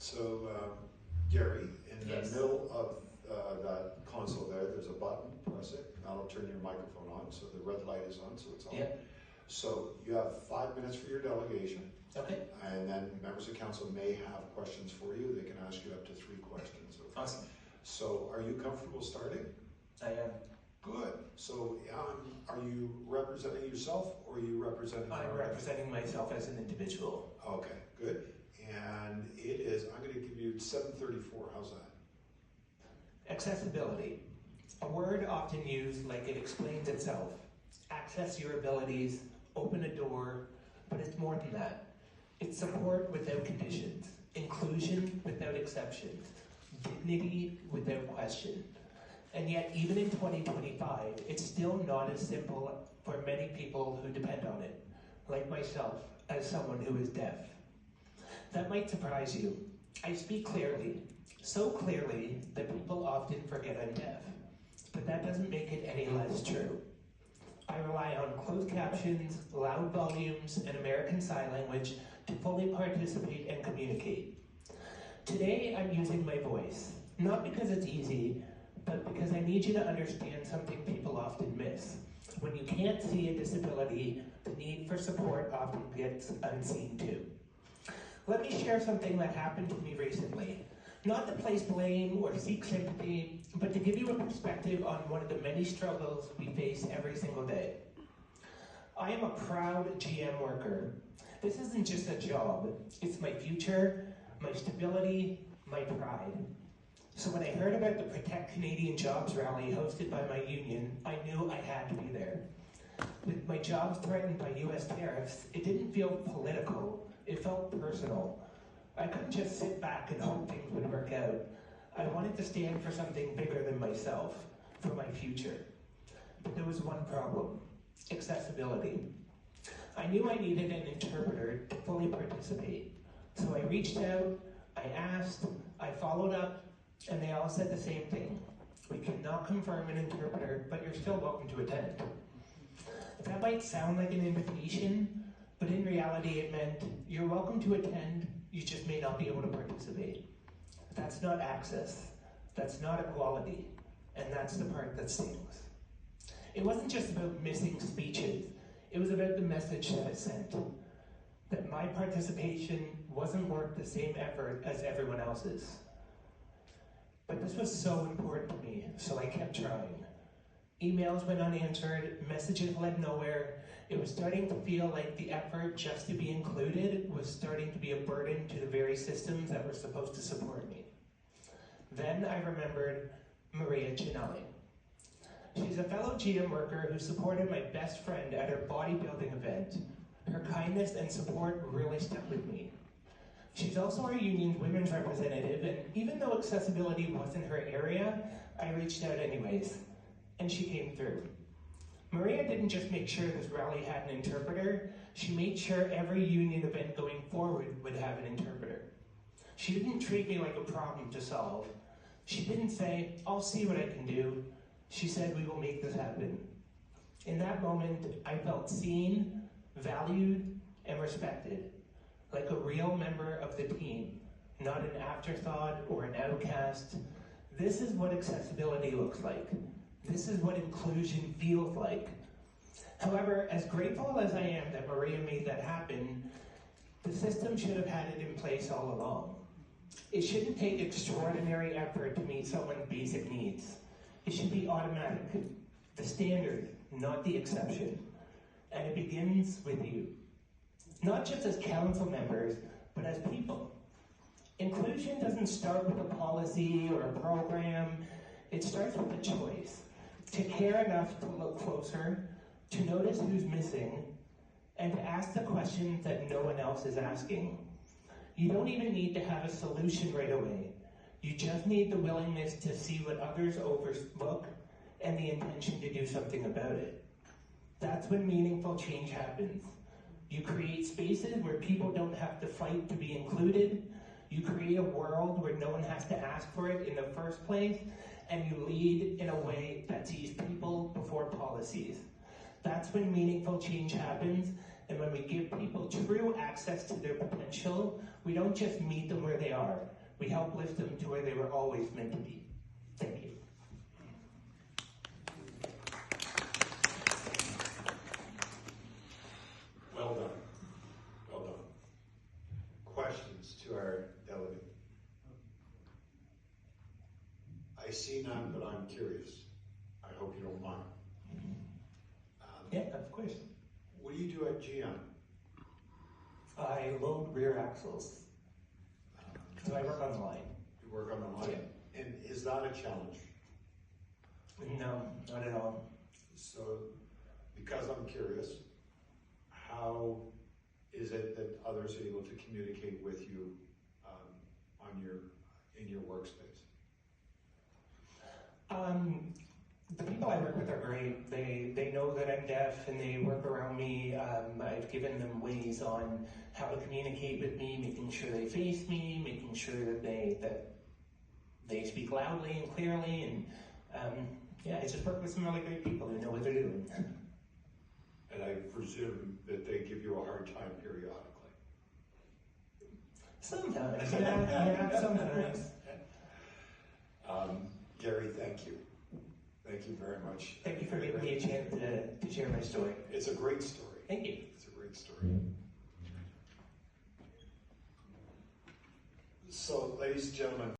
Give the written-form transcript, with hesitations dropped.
So, Gary, in Yes. the middle of that console there's a button, press it, that'll turn your microphone on, so the red light is on, so it's on. Yep. So you have 5 minutes for your delegation, Okay. and then members of council may have questions for you. They can ask you up to 3 questions. Okay? Awesome. So are you comfortable starting? I am. Good. So are you representing yourself, or are you representing? I'm representing myself as an individual. Okay, good. And it is, I'm going to give you 7:34. How's that? Accessibility. A word often used like it explains itself. Access your abilities, open a door, but it's more than that. It's support without conditions, inclusion without exceptions, dignity without question. And yet, even in 2025, it's still not as simple for many people who depend on it, like myself, as someone who is deaf. That might surprise you. I speak clearly, so clearly that people often forget I'm deaf, but that doesn't make it any less true. I rely on closed captions, loud volumes, and American Sign Language to fully participate and communicate. Today, I'm using my voice, not because it's easy, but because I need you to understand something people often miss. When you can't see a disability, the need for support often gets unseen too. Let me share something that happened to me recently. Not to place blame or seek sympathy, but to give you a perspective on one of the many struggles we face every single day. I am a proud GM worker. This isn't just a job, it's my future, my stability, my pride. So when I heard about the Protect Canadian Jobs rally hosted by my union, I knew I had to be there. With my jobs threatened by US tariffs, it didn't feel political, it felt personal. I couldn't just sit back and hope things would work out. I wanted to stand for something bigger than myself, for my future. But there was one problem: accessibility. I knew I needed an interpreter to fully participate. So I reached out, I asked, I followed up, and they all said the same thing. We cannot confirm an interpreter, but you're still welcome to attend. That might sound like an invitation, but in reality it meant you're welcome to attend, you just may not be able to participate. That's not access, that's not equality, and that's the part that stings. It wasn't just about missing speeches, it was about the message that it sent, that my participation wasn't worth the same effort as everyone else's. But this was so important to me, so I kept trying. Emails went unanswered, messages led nowhere. It was starting to feel like the effort just to be included was starting to be a burden to the very systems that were supposed to support me. Then I remembered Maria Chinali. She's a fellow GM worker who supported my best friend at her bodybuilding event. Her kindness and support really stuck with me. She's also our union's women's representative, and even though accessibility wasn't her area, I reached out anyways, and she came through. Maria didn't just make sure this rally had an interpreter, she made sure every union event going forward would have an interpreter. She didn't treat me like a problem to solve. She didn't say, I'll see what I can do. She said, we will make this happen. In that moment, I felt seen, valued, and respected, like a real member of the team, not an afterthought or an outcast. This is what accessibility looks like. This is what inclusion feels like. However, as grateful as I am that Maria made that happen, the system should have had it in place all along. It shouldn't take extraordinary effort to meet someone's basic needs. It should be automatic, the standard, not the exception. And it begins with you. Not just as council members, but as people. Inclusion doesn't start with a policy or a program. It starts with a choice. To care enough to look closer, to notice who's missing, and to ask the questions that no one else is asking. You don't even need to have a solution right away. You just need the willingness to see what others overlook and the intention to do something about it. That's when meaningful change happens. You create spaces where people don't have to fight to be included. You create a world where no one has to ask for it in the first place, and you lead in a way that sees people before policies. That's when meaningful change happens, And when we give people true access to their potential, we don't just meet them where they are. We help lift them to where they were always meant to be. Thank you. Well done. Well done. Questions to our delegate? I see none, but I'm curious. I hope you don't mind. Yeah, of course. What do you do at GM? I load rear axles. So I work on the line. You work on the line? Yeah. And is that a challenge? No, not at all. So, because I'm curious, how is it that others are able to communicate with you in your workspace? The people I work with are great. They know that I'm deaf and they work around me. I've given them ways on how to communicate with me, making sure they face me, making sure that they speak loudly and clearly. And yeah, I just work with some really great people who know what they're doing. And I presume that they give you a hard time periodically. Sometimes, yeah, sometimes. Gary, thank you. Thank you very much. Thank you for giving me a chance to share my story. It's a great story. Thank you. It's a great story. So, ladies and gentlemen,